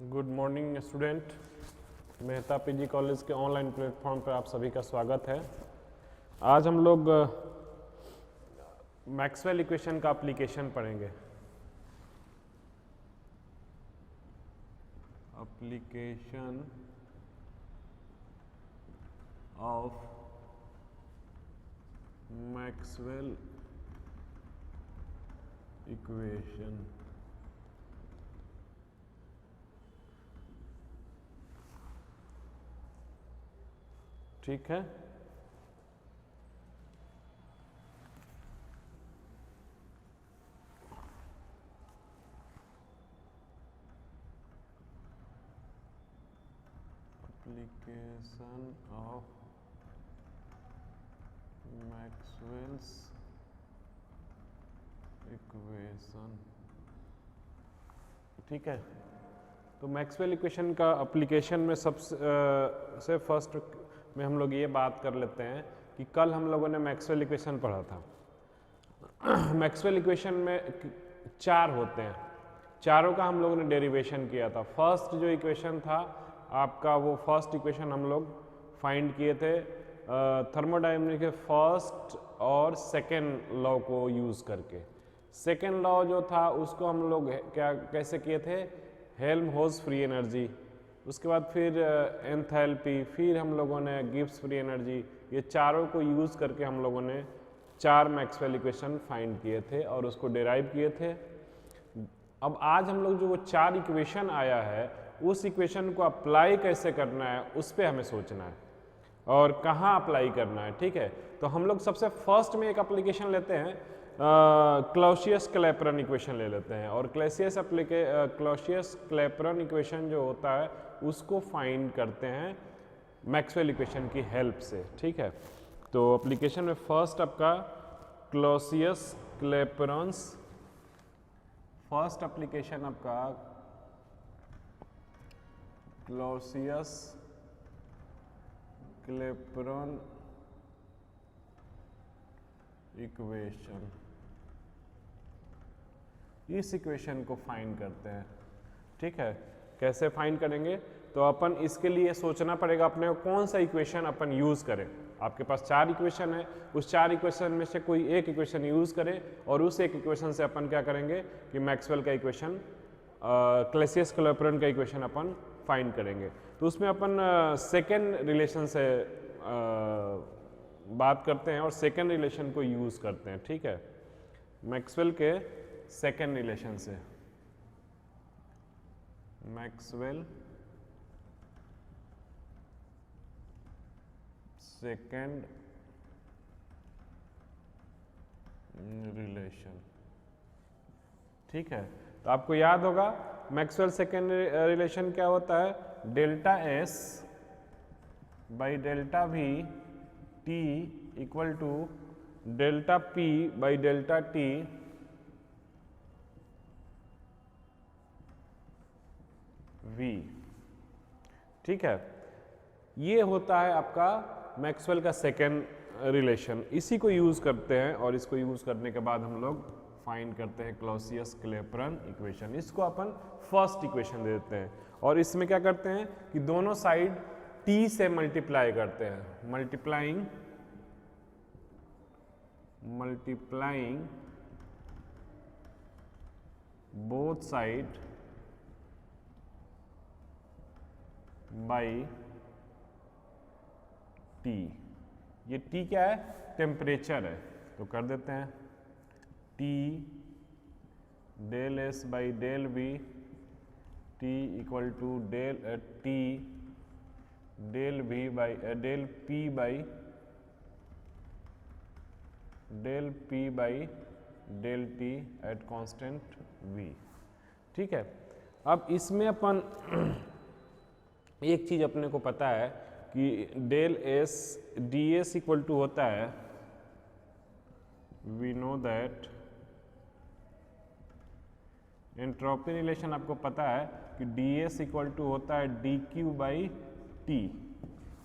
Good morning student. Mehta PG college के online platform पर आप सभी का स्वागत है। आज हम लोग मैक्सवेल इक्वेशन का एप्लीकेशन पढ़ेंगे। Application of Maxwell equation. ठीक है, एप्लीकेशन ऑफ मैक्सवेल्स इक्वेशन। ठीक है, तो मैक्सवेल इक्वेशन का एप्लीकेशन में सबसे फर्स्ट में हम लोग ये बात कर लेते हैं कि कल हम लोगों ने मैक्सवेल इक्वेशन पढ़ा था। मैक्सवेल इक्वेशन में चार होते हैं, चारों का हम लोगों ने डेरिवेशन किया था। फर्स्ट जो इक्वेशन था आपका, वो फर्स्ट इक्वेशन हम लोग फाइंड किए थे थर्मोडायनेमिक्स के फर्स्ट और सेकेंड लॉ को यूज़ करके। सेकेंड लॉ जो था उसको हम लोग कैसे किए थे, हेल्महोल्ट्ज़ फ्री एनर्जी, उसके बाद फिर एंथैल्पी, फिर हम लोगों ने गिब्स फ्री एनर्जी, ये चारों को यूज़ करके हम लोगों ने चार मैक्सवेल इक्वेशन फाइंड किए थे और उसको डिराइव किए थे। अब आज हम लोग जो वो चार इक्वेशन आया है उस इक्वेशन को अप्लाई कैसे करना है उस पर हमें सोचना है और कहाँ अप्लाई करना है। ठीक है, तो हम लोग सबसे फर्स्ट में एक एप्लीकेशन लेते हैं, क्लॉसियस क्लैपेरॉन इक्वेशन ले लेते हैं और क्लॉसियस क्लैपेरॉन इक्वेशन जो होता है उसको फाइंड करते हैं मैक्सवेल इक्वेशन की हेल्प से। ठीक है, तो एप्लीकेशन में फर्स्ट आपका क्लॉसियस क्लैपेरॉन्स, फर्स्ट एप्लीकेशन आपका क्लॉसियस क्लैपेरॉन इक्वेशन, इस इक्वेशन को फाइंड करते हैं। ठीक है, कैसे फाइंड करेंगे, तो अपन इसके लिए सोचना पड़ेगा अपने को कौन सा इक्वेशन अपन यूज़ करें। आपके पास चार इक्वेशन है, उस चार इक्वेशन में से कोई एक इक्वेशन यूज़ करें और उस एक इक्वेशन से अपन क्या करेंगे कि मैक्सवेल का इक्वेशन, क्लॉसियस क्लैपेरॉन का इक्वेशन अपन फाइंड करेंगे। तो उसमें अपन सेकेंड रिलेशन से बात करते हैं और सेकेंड रिलेशन को यूज़ करते हैं। ठीक है, मैक्सवेल के सेकेंड रिलेशन से, मैक्सवेल सेकेंड रिलेशन। ठीक है, तो आपको याद होगा मैक्सवेल सेकेंड रिलेशन क्या होता है, delta S by delta V T equal to delta P by delta T V. ठीक है, ये होता है आपका मैक्सवेल का सेकेंड रिलेशन। इसी को यूज़ करते हैं और इसको यूज़ करने के बाद हम लोग फाइंड करते हैं क्लॉसियस क्लैपेरॉन इक्वेशन। इसको अपन फर्स्ट इक्वेशन दे देते हैं और इसमें क्या करते हैं कि दोनों साइड t से मल्टीप्लाई करते हैं, multiplying both side by t। ये t क्या है, टेम्परेचर है, तो कर देते हैं t del S by del V t equal to t del V by del p by del t at constant v। ठीक है, अब इसमें अपन एक चीज अपने को पता है कि del S D S equal to होता है, we know that entropy relation आपको पता है कि डी एस इक्वल टू होता है डी क्यू बाई टी।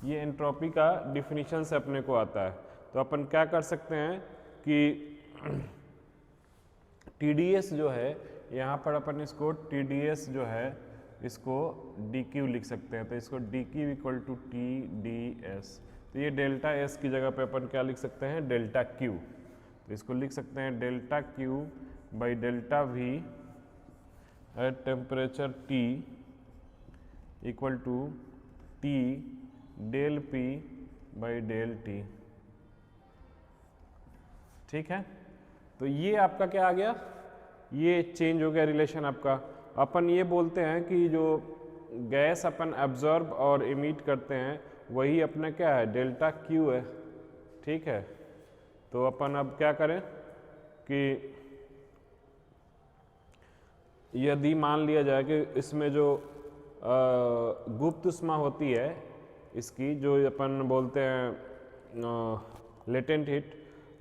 ये एंट्रोपी का डिफिनीशन से अपने को आता है। तो अपन क्या कर सकते हैं कि टी डी एस जो है, यहाँ पर अपन इसको टी डी एस जो है इसको डी क्यू लिख सकते हैं, तो इसको D Q equal to T D S. तो ये डेल्टा एस की जगह पे अपन क्या लिख सकते हैं, डेल्टा क्यू। तो इसको लिख सकते हैं delta Q by delta V at temperature T equal to T del P by del T. ठीक है, तो ये आपका क्या आ गया, ये चेंज हो गया रिलेशन आपका। अपन ये बोलते हैं कि जो गैस अपन एब्जॉर्ब और इमिट करते हैं वही अपना क्या है, डेल्टा क्यू है। ठीक है, तो अपन अब क्या करें कि यदि मान लिया जाए कि इसमें जो गुप्त ऊष्मा होती है इसकी, जो अपन बोलते हैं लेटेंट हीट,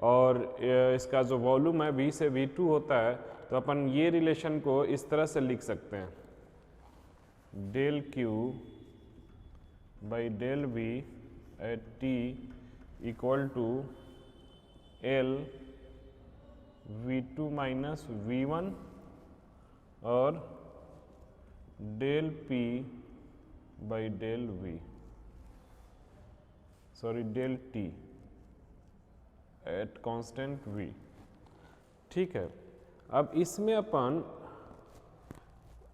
और इसका जो वॉल्यूम है V से V2 होता है, तो अपन ये रिलेशन को इस तरह से लिख सकते हैं, del Q by del V at T equal to L V2 minus V1 और del P by del V, sorry del T at constant V। ठीक है, अब इसमें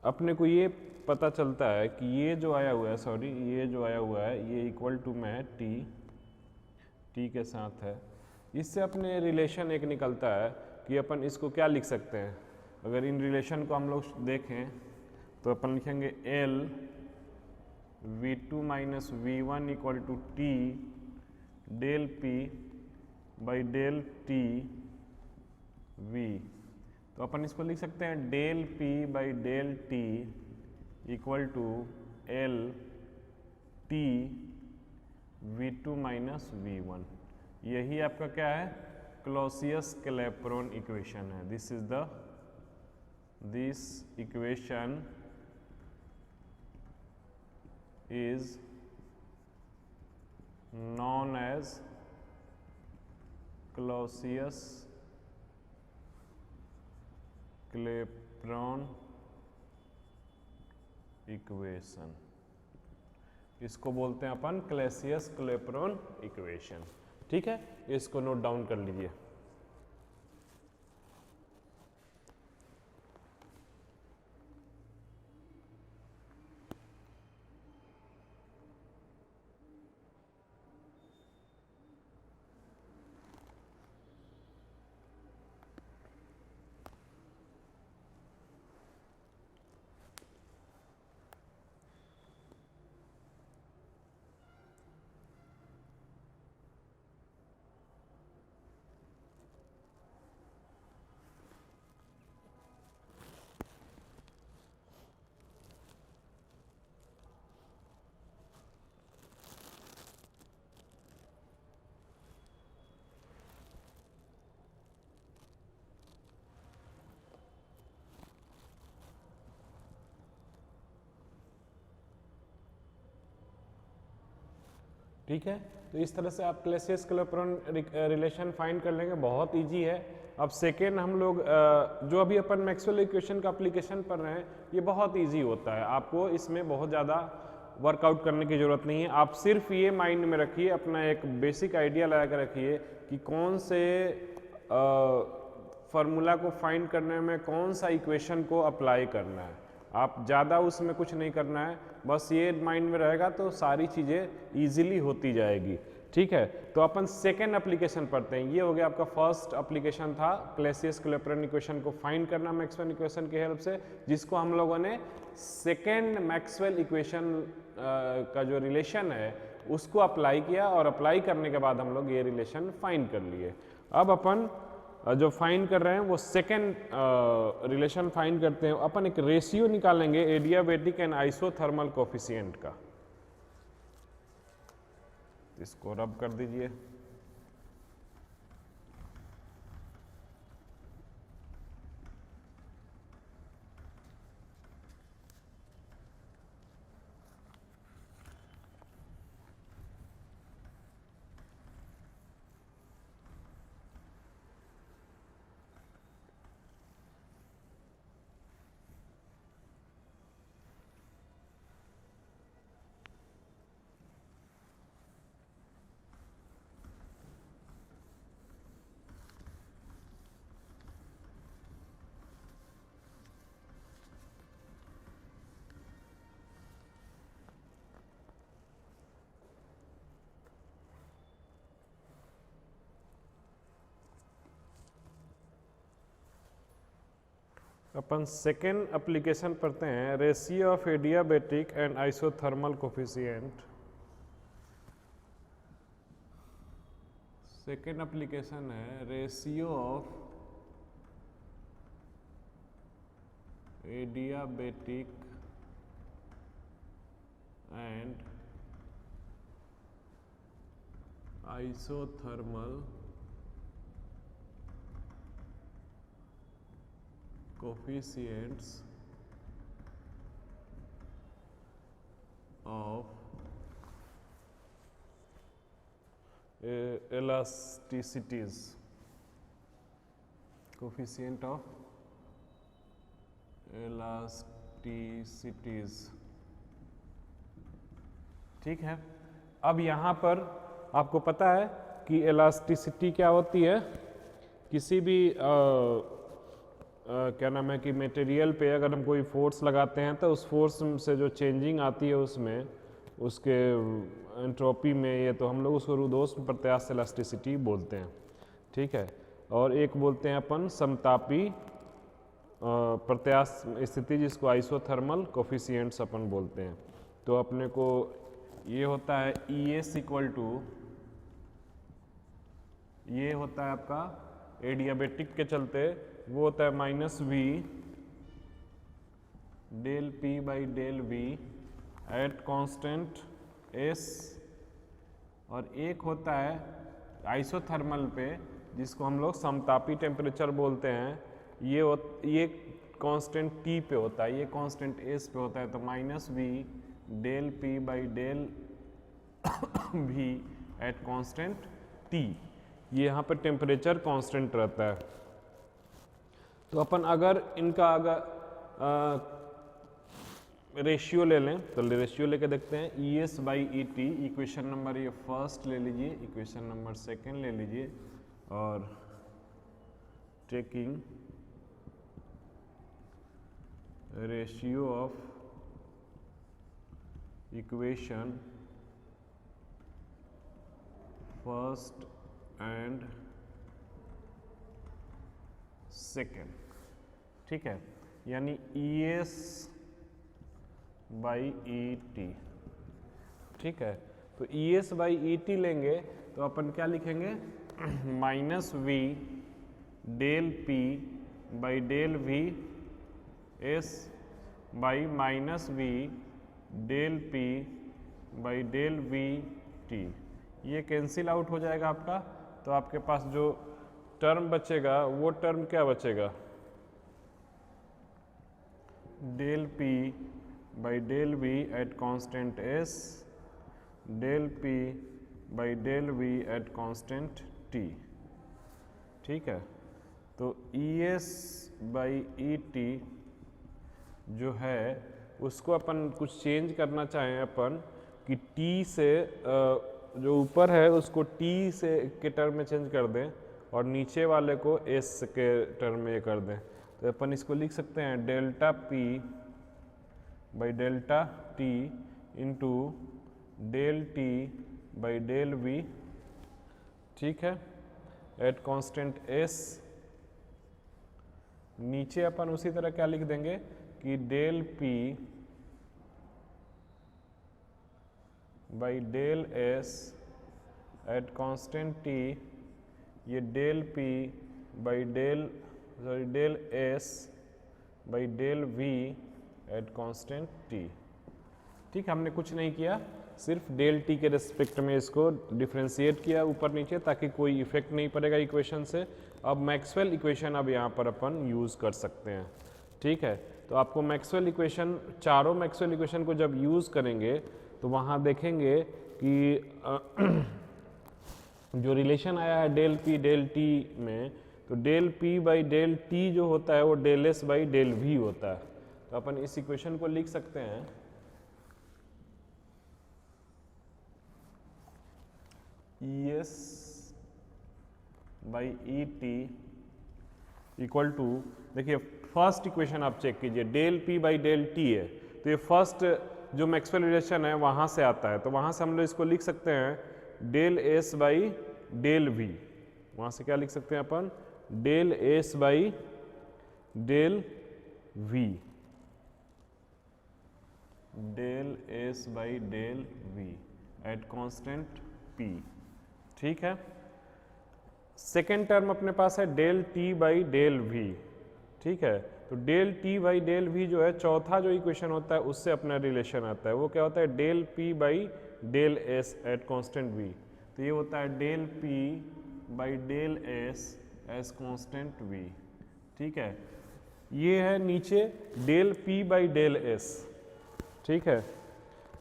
अपने को ये पता चलता है कि ये जो आया हुआ है, सॉरी ये जो आया हुआ है ये इक्वल टू में टी के साथ है। इससे अपने रिलेशन एक निकलता है कि अपन इसको क्या लिख सकते हैं। अगर इन रिलेशन को हम लोग देखें तो अपन लिखेंगे L V2 minus V1 equal to T del P by del T V। तो अपन इसको लिख सकते हैं डेल P बाई डेल टी equal to L T V2 minus V1। यही आपका क्या है, क्लॉसियस-क्लैपेरॉन इक्वेशन है। This equation is known as Clausius-Clapeyron equation. इसको बोलते हैं अपन क्लॉसियस-क्लैपेरॉन इक्वेशन। ठीक है, इसको नोट डाउन कर लीजिए। ठीक है, तो इस तरह से आप क्लॉसियस-क्लैपेरॉन रिलेशन फाइंड कर लेंगे, बहुत इजी है। अब सेकेंड हम लोग जो अभी अपन मैक्सवेल इक्वेशन का एप्लीकेशन पढ़ रहे हैं, ये बहुत इजी होता है, आपको इसमें बहुत ज़्यादा वर्कआउट करने की ज़रूरत नहीं है। आप सिर्फ ये माइंड में रखिए, अपना एक बेसिक आइडिया लगा कर रखिए कि कौन से फार्मूला को फाइंड करने में कौन सा इक्वेशन को अप्लाई करना है। आप ज़्यादा उसमें कुछ नहीं करना है, बस ये माइंड में रहेगा तो सारी चीज़ें ईजिली होती जाएगी। ठीक है, तो अपन सेकेंड एप्लीकेशन पढ़ते हैं। ये हो गया आपका फर्स्ट एप्लीकेशन था क्लॉसियस-क्लैपेरॉन इक्वेशन को फाइंड करना मैक्सवेल इक्वेशन की हेल्प से, जिसको हम लोगों ने सेकेंड मैक्सवेल इक्वेशन का जो रिलेशन है उसको अप्लाई किया, और अप्लाई करने के बाद हम लोग ये रिलेशन फाइंड कर लिए। अब अपन जो फाइंड कर रहे हैं वो सेकेंड रिलेशन फाइंड करते हैं। अपन एक रेशियो निकालेंगे एडियाबेटिक एंड आइसोथर्मल कोफिशिएंट का। इसको रब कर दीजिए। अपन सेकेंड एप्लीकेशन पढ़ते हैं, ratio of adiabatic and isothermal coefficient. Second application है ratio of adiabatic and isothermal coefficients of elasticities, coefficient of elasticities। ठीक है, अब यहाँ पर आपको पता है कि elasticity क्या होती है। किसी भी क्या नाम है कि मटेरियल पे अगर हम कोई फोर्स लगाते हैं तो उस फोर्स से जो चेंजिंग आती है उसमें उसके एंट्रोपी में, ये तो हम लोग उसको रूदोष प्रत्यास्थ इलास्टिसिटी बोलते हैं। ठीक है, और एक बोलते हैं अपन समतापी प्रत्यास्थ स्थिति, जिसको आइसोथर्मल कोफिशिएंट्स अपन बोलते हैं। तो अपने को ये होता है ES इक्वल टू, ये होता है आपका एडियाबेटिक के चलते वो होता है -V del P by del V at constant S, और एक होता है आइसोथर्मल पे जिसको हम लोग समतापी टेम्परेचर बोलते हैं। ये कांस्टेंट T पे होता है, ये कांस्टेंट S पे होता है। तो -V del P by del V at constant T, ये यहाँ पर टेम्परेचर कांस्टेंट रहता है। तो अपन अगर इनका रेशियो ले लें तो रेशियो लेके देखते हैं। ES by ET, equation number ये फर्स्ट ले लीजिए, इक्वेशन नंबर सेकंड ले लीजिए, और taking ratio of equation first and second. ठीक है, यानी ES बाई ET। ठीक है, तो ES बाई ET लेंगे तो अपन क्या लिखेंगे, -V del P by del V S by -V del P by del V T। ये कैंसिल आउट हो जाएगा आपका, तो आपके पास जो टर्म बचेगा वो टर्म क्या बचेगा, del P by del V at constant S del P by del V at constant T। ठीक है, तो ES बाई ET जो है उसको अपन कुछ चेंज करना चाहें अपन कि T से जो ऊपर है उसको T से के टर्म में चेंज कर दें और नीचे वाले को S के टर्म में कर दें। तो अपन इसको लिख सकते हैं delta P by delta T into del T by del V। ठीक है, एट कांस्टेंट S। नीचे अपन उसी तरह क्या लिख देंगे कि del P by del S at constant T, ये del P by del S by del V at constant T। ठीक है, हमने कुछ नहीं किया, सिर्फ डेल T के रिस्पेक्ट में इसको डिफ्रेंशिएट किया ऊपर नीचे, ताकि कोई इफेक्ट नहीं पड़ेगा इक्वेशन से। अब मैक्सवेल इक्वेशन अब यहाँ पर अपन यूज़ कर सकते हैं। ठीक है, तो आपको मैक्सवेल इक्वेशन, चारों मैक्सवेल इक्वेशन को जब यूज़ करेंगे तो वहाँ देखेंगे कि जो रिलेशन आया है डेल P डेल T में, तो del P by del T जो होता है वो del S by del V होता है। तो अपन इस इक्वेशन को लिख सकते हैं ES by ET equal to, देखिए फर्स्ट इक्वेशन आप चेक कीजिए, del P by del T है, तो ये फर्स्ट जो मैक्सवेल रिलेशन है वहाँ से आता है। तो वहाँ से हम लोग इसको लिख सकते हैं del S by del V। वहाँ से क्या लिख सकते हैं अपन, del S by del v, del S by del v at constant p। ठीक है। सेकेंड टर्म अपने पास है del T by del v। ठीक है, तो del T by del v जो है चौथा जो इक्वेशन होता है उससे अपना रिलेशन आता है, वो क्या होता है del p by del s at constant v। तो ये होता है del p by del s as constant v। ठीक है, ये है नीचे del p by del s। ठीक है,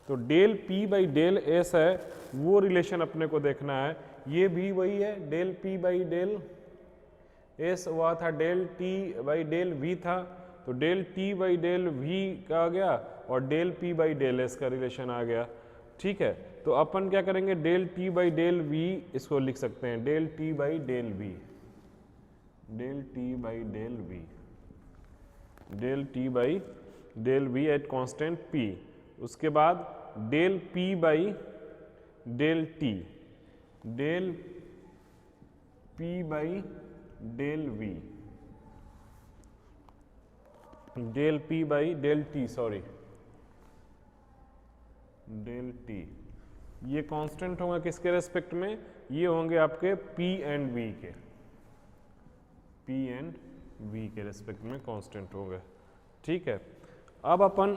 तो del p by del s है, वो रिलेशन अपने को देखना है। ये भी वही है, del p by del s हुआ था del t by del v था, तो del t by del v का आ गया और del p by del s का रिलेशन आ गया। ठीक है, तो अपन क्या करेंगे, del t by del v इसको लिख सकते हैं del t by del v, del t by del v, del t by del v at constant p। उसके बाद del p by del t, del p by del v, del p by del t, sorry del t। ये constant होगा किसके respect में, ये होंगे आपके p and v के, p एंड v के रेस्पेक्ट में कांस्टेंट होंगे। ठीक है, अब अपन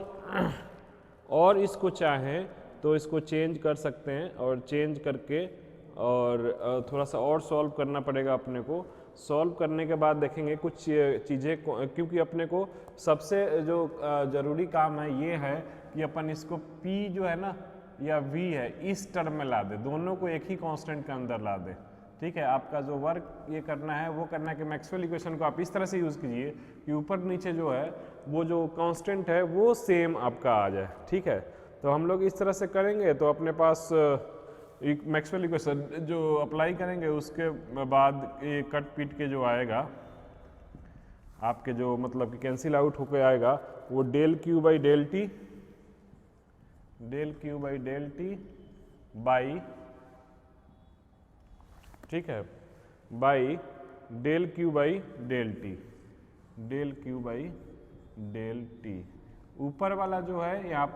और इसको चाहें तो इसको चेंज कर सकते हैं, और चेंज करके और थोड़ा सा और सॉल्व करना पड़ेगा अपने को। सॉल्व करने के बाद देखेंगे कुछ चीज़ें, क्योंकि अपने को सबसे जो ज़रूरी काम है ये है कि अपन इसको p जो है ना या v है इस टर्म में ला दे, दोनों को एक ही कांस्टेंट के अंदर ला दे। ठीक है, आपका जो वर्क ये करना है वो करना है कि मैक्सवेल इक्वेशन को आप इस तरह से यूज़ कीजिए कि ऊपर नीचे जो है वो जो कांस्टेंट है वो सेम आपका आ जाए। ठीक है, तो हम लोग इस तरह से करेंगे तो अपने पास मैक्सवेल इक्वेशन जो अप्लाई करेंगे उसके बाद ये कट पीट के जो आएगा आपके जो मतलब कि कैंसिल आउट होकर आएगा वो del Q by del T, del Q by del T by, ठीक है, by del Q by del T, del Q by del T. ऊपर वाला जो है यहाँ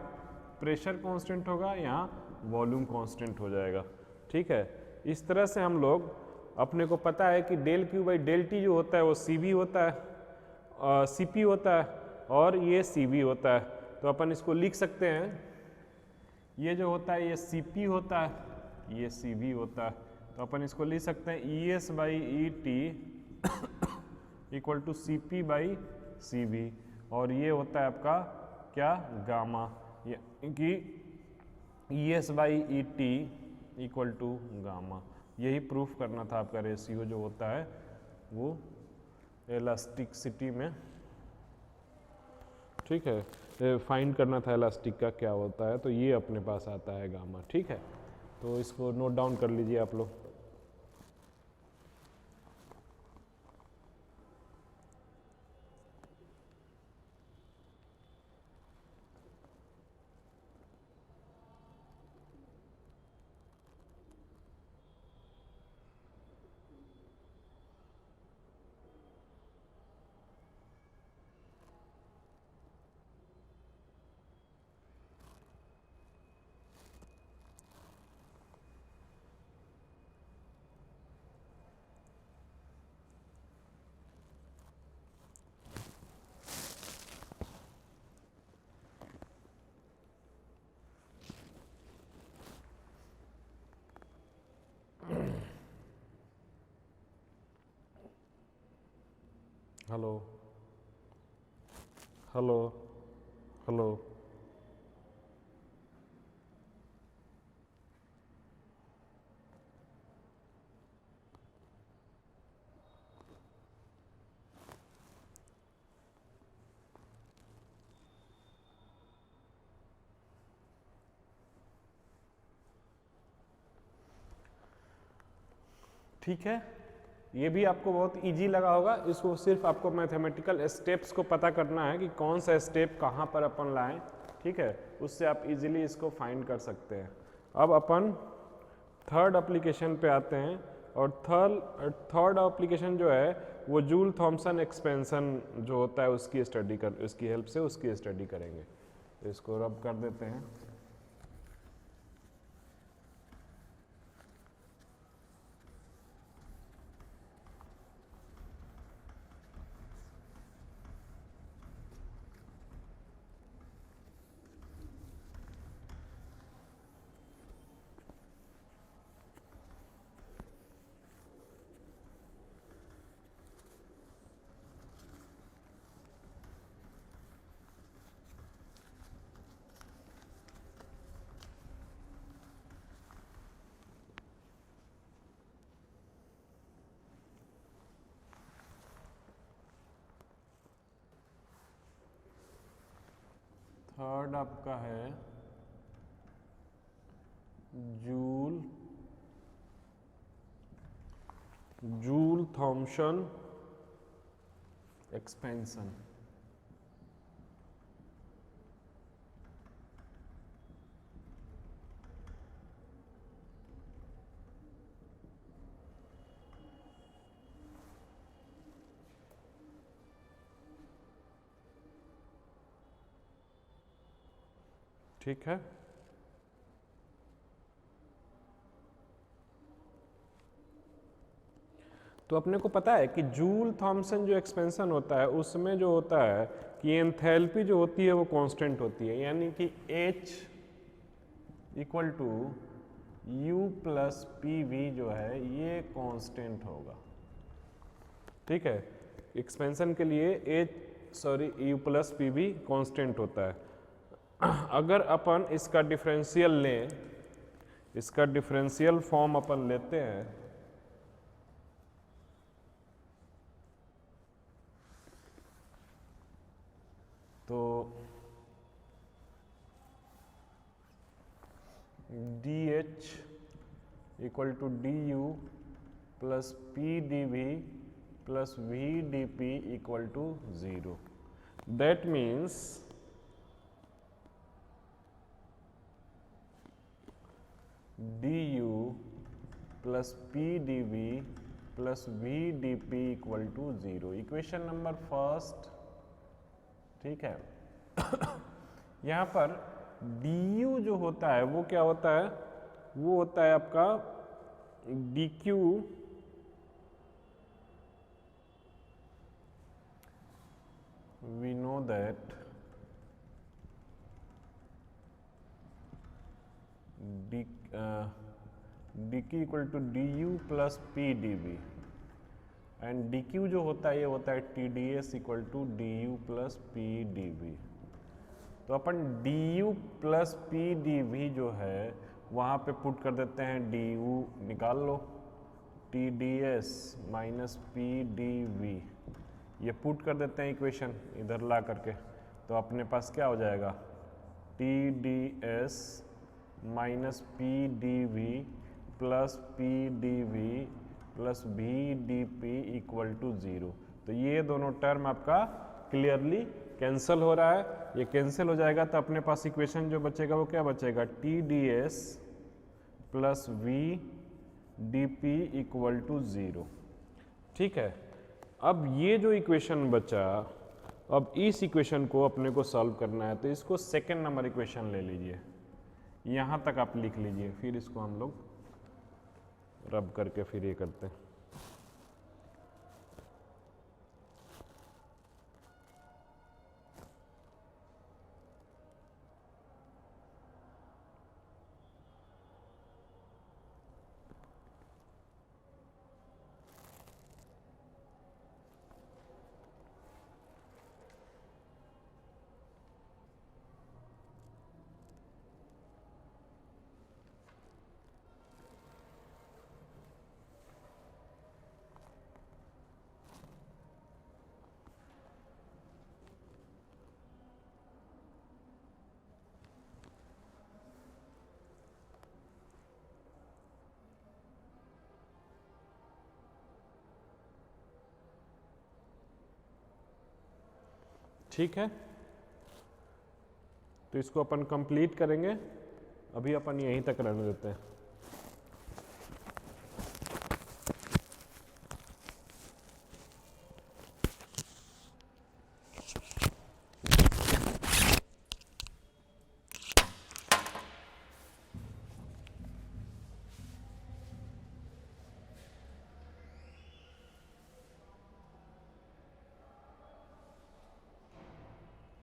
प्रेशर कांस्टेंट होगा, यहाँ वॉल्यूम कांस्टेंट हो जाएगा। ठीक है, इस तरह से हम लोग, अपने को पता है कि del Q by del T जो होता है वो सी बी होता है, सी पी होता है, और ये सी बी होता है। तो अपन इसको लिख सकते हैं, ये जो होता है ये सी पी होता है, ये सी बी होता है। तो अपन इसको लिख सकते हैं E S by E T equal to C P by C B, और ये होता है आपका क्या, गामा, कि E S by E T equal to gamma. यही प्रूफ करना था आपका रेशियो जो होता है वो इलास्टिसिटी में। ठीक है, फाइंड करना था इलास्टिक का क्या होता है, तो ये अपने पास आता है गामा। ठीक है, तो इसको नोट डाउन कर लीजिए आप लोग। हेलो हेलो हेलो, ठीक है, ये भी आपको बहुत इजी लगा होगा। इसको सिर्फ आपको मैथमेटिकल स्टेप्स को पता करना है कि कौन सा स्टेप कहाँ पर अपन लाएं। ठीक है, उससे आप इजीली इसको फाइंड कर सकते हैं। अब अपन थर्ड एप्लीकेशन पे आते हैं, और थर्ड एप्लीकेशन जो है वो जूल थॉमसन एक्सपेंशन जो होता है उसकी हेल्प से उसकी स्टडी करेंगे। तो इसको रब कर देते हैं। थर्ड आपका है जूल थॉमसन एक्सपेंशन। ठीक है, तो अपने को पता है कि जूल थॉमसन जो एक्सपेंशन होता है उसमें जो होता है कि एंथैल्पी जो होती है वो कांस्टेंट होती है, यानी कि H equal to U plus PV जो है ये कांस्टेंट होगा। ठीक है, एक्सपेंशन के लिए U प्लस PV कांस्टेंट होता है। अगर अपन इसका डिफरेंशियल लें, इसका डिफरेंशियल फॉर्म अपन लेते हैं तो DH equal to DU plus PdV plus VdP equal to 0। That means du plus PdV plus VdP equal to 0। Equation number first. ठीक है, यहाँ पर du जो होता है वो क्या होता है, वो होता है आपका dq we know that dq equal to du plus PdV and dq जो होता है ये होता है TdS equal to du plus PdV। तो अपन du प्लस PdV जो है वहाँ पे पुट कर देते हैं, du निकाल लो, TdS माइनस PdV ये पुट कर देते हैं इक्वेशन इधर ला करके। तो अपने पास क्या हो जाएगा, TdS minus PdV plus PdV plus VdP equal to 0। तो ये दोनों टर्म आपका क्लियरली कैंसिल हो रहा है। ये कैंसिल हो जाएगा तो अपने पास इक्वेशन जो बचेगा वो क्या बचेगा, TdS plus VdP equal to 0। ठीक है, अब ये जो इक्वेशन बचा, अब इस इक्वेशन को अपने को सॉल्व करना है तो इसको सेकेंड नंबर इक्वेशन ले लीजिए, यहाँ तक आप लिख लीजिए, फिर इसको हम लोग रब करके फिर ये करते हैं। ठीक है, तो इसको अपन कंप्लीट करेंगे, अभी अपन यहीं तक रहने देते हैं।